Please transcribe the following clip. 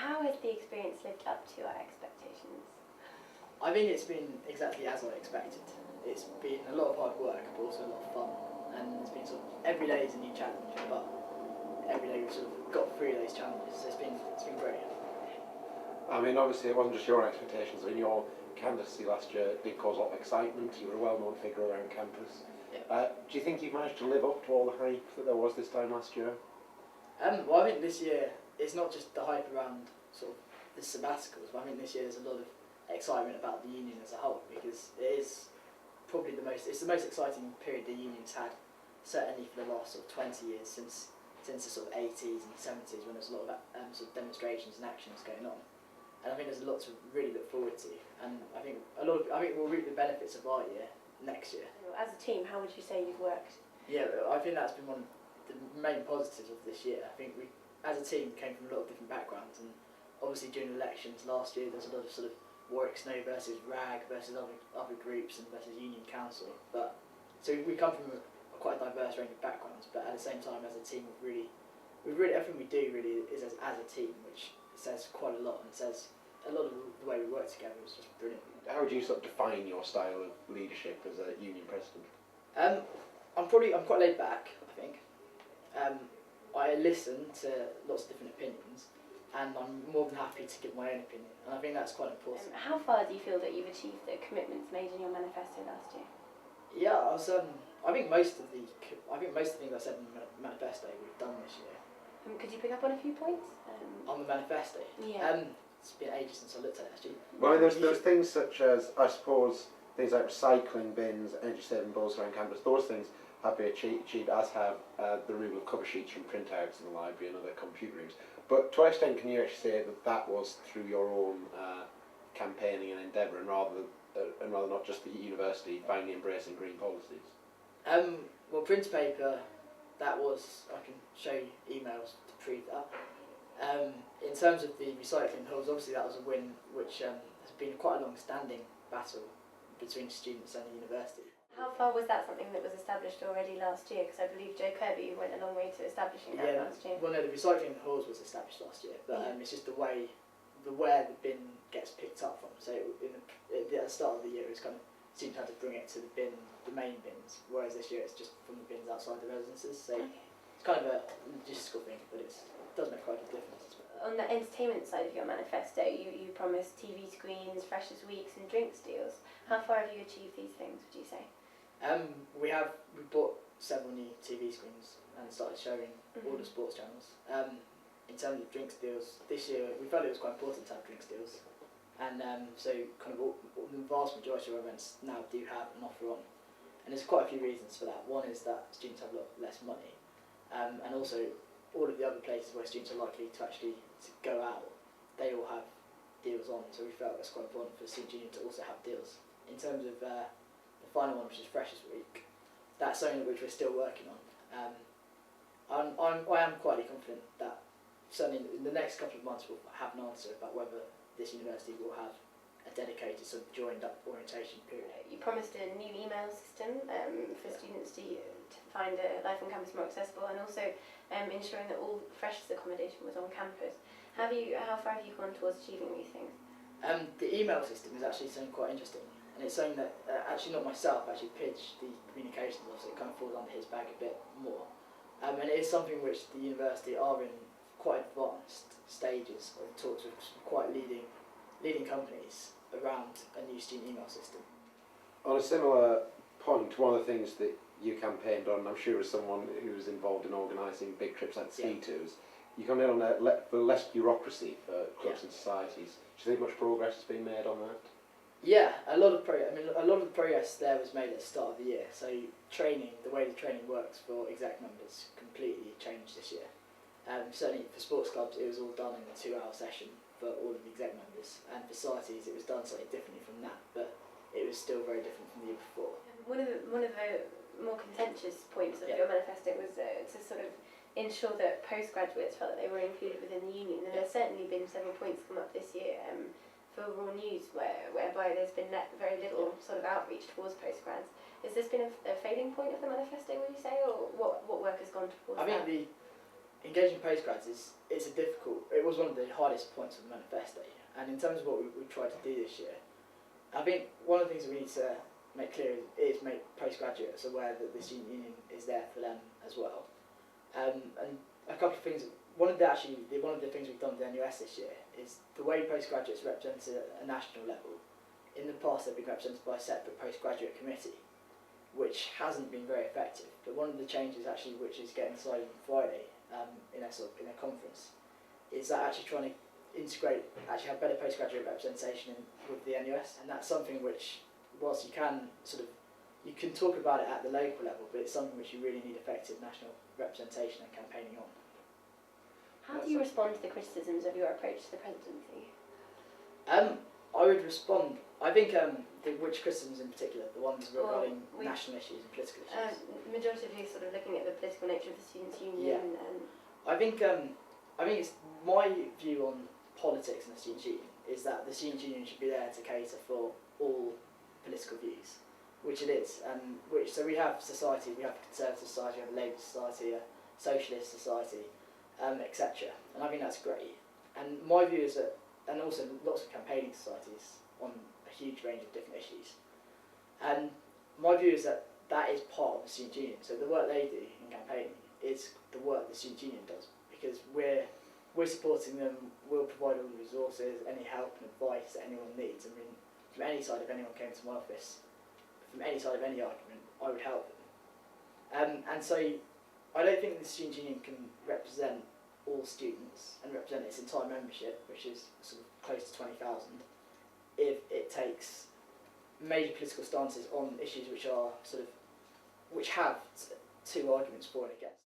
How has the experience lived up to our expectations? I think it's been exactly as I expected. It's been a lot of hard work, but also a lot of fun. And it's been sort of, every day is a new challenge, but every day we've sort of got through those challenges. So it's been great. I mean, obviously it wasn't just your expectations. I mean, your candidacy last year did cause a lot of excitement. You were a well-known figure around campus. Yeah. Do you think you've managed to live up to all the hype that there was this time last year? Well, I think this year it's not just the hype around sort of the sabbaticals, but I think this year there's a lot of excitement about the union as a whole, because it is probably the most exciting period the union's had, certainly for the last sort of 20 years since the sort of 80s and 70s, when there's a lot of sort of demonstrations and actions going on. And I think there's a lot to really look forward to, and I think we'll reap the benefits of our year next year. As a team, how would you say you've worked? Yeah, I think that's been one of the main positives of this year. I think we, as a team, came from a lot of different backgrounds, and obviously during elections last year there's a lot of sort of Warwick SU versus RaW versus other groups and versus union council. But so we come from a quite diverse range of backgrounds, but at the same time as a team we really everything we do really is as a team, which says quite a lot, and says a lot of the way we work together is just brilliant. How would you sort of define your style of leadership as a union president? I'm quite laid back, I think. I listen to lots of different opinions, and I'm more than happy to give my own opinion, and I think that's quite important. How far do you feel that you've achieved the commitments made in your manifesto last year? Yeah, I think most of the things I said in the manifesto we've done this year. Could you pick up on a few points? On the manifesto? Yeah. It's been ages since I looked at it, actually. Well, there's things such as, I suppose, things like recycling bins, energy-saving bulbs around campus. Those things have been achieved, as have the removal of cover sheets from printouts in the library and other computer rooms. But to what extent can you actually say that that was through your own campaigning and endeavour, and rather not just the university finally embracing green policies? Well, print paper, that was, I can show you emails to prove that. In terms of the recycling halls, obviously that was a win which has been quite a long-standing battle between students and the university. How far was that something that was established already last year? Because I believe Joe Kirby went a long way to establishing that last year. Well, no, the recycling halls was established last year, but it's just where the bin gets picked up from. So at the start of the year, it's kind of students had to bring it to the main bins, whereas this year it's just from the bins outside the residences. So it's kind of a logistical thing, but it does make quite a difference. On the entertainment side of your manifesto, you promised TV screens, Freshers Weeks and drinks deals. How far have you achieved these things, would you say? We bought several new TV screens and started showing all the sports channels. In terms of drinks deals, this year we felt it was quite important to have drinks deals, and so kind of the vast majority of our events now do have an offer on, and there's quite a few reasons for that. One is that students have a lot less money, and also all of the other places where students are likely to actually go out, they all have deals on, so we felt it's quite important for the student union to also have deals. In terms of the final one, which is Freshers Week, that's something which we're still working on. I am quite confident that certainly in the next couple of months we'll have an answer about whether this university will have a dedicated sort of joined up orientation period. You promised a new email system for students to find life on campus more accessible, and also ensuring that all freshers accommodation was on campus. How far have you gone towards achieving these things? The email system is actually something quite interesting, and it's something that actually not myself, actually pitched the communications officer. It kind of falls under his bag a bit more, and it is something which the university are in quite advanced stages of talks with quite leading companies around a new student email system. On a similar point, one of the things that you campaigned on, I'm sure as someone who was involved in organising big trips like ski tours, you campaigned on for less bureaucracy for clubs and societies. Do you think much progress has been made on that? Yeah, a lot of the progress there was made at the start of the year. So training, the way the training works for exec members completely changed this year. Certainly for sports clubs it was all done in a 2-hour session for all of the exec members, and for societies it was done slightly differently from that, but it was still very different from the year before. One of the more contentious points of your manifesto was to sort of ensure that postgraduates felt that they were included within the union, and there's certainly been several points come up this year for RaW News whereby there's been very little sort of outreach towards postgrads. Has this been a failing point of the manifesto, would you say, or what work has gone towards that? I think engaging postgrads it's it was one of the hardest points of the manifesto, and in terms of what we tried to do this year, I think one of the things that we need to make clear is make postgraduates aware that the student union is there for them as well. And a couple of things, one of the things we've done with the NUS this year is the way postgraduates are represented at a national level. In the past they've been represented by a separate postgraduate committee, which hasn't been very effective. But one of the changes actually, which is getting decided on Friday in a conference, is that actually trying to have better postgraduate representation with the NUS, and that's something which, whilst you can talk about it at the local level, but it's something which you really need effective national representation and campaigning on. How do you respond to the criticisms of your approach to the presidency? I would respond. I think which criticisms in particular, the ones regarding national issues and political issues. Majority of you sort of looking at the political nature of the students' union. I think it's my view on politics and the students' union is that the students' union should be there to cater for all political views, which it is. So we have society, we have a conservative society, we have a Labour society, a socialist society, etc. And I think that's great. And my view is that, and also lots of campaigning societies on a huge range of different issues. And my view is that that is part of the student union. So the work they do in campaigning is the work the student union does, because we're supporting them, we'll provide all the resources, any help and advice that anyone needs. I mean, from any side, if anyone came to my office, from any side of any argument, I would help them. And so I don't think the student union can represent all students and represent its entire membership, which is sort of close to 20,000, if it takes major political stances on issues which have two arguments for and against.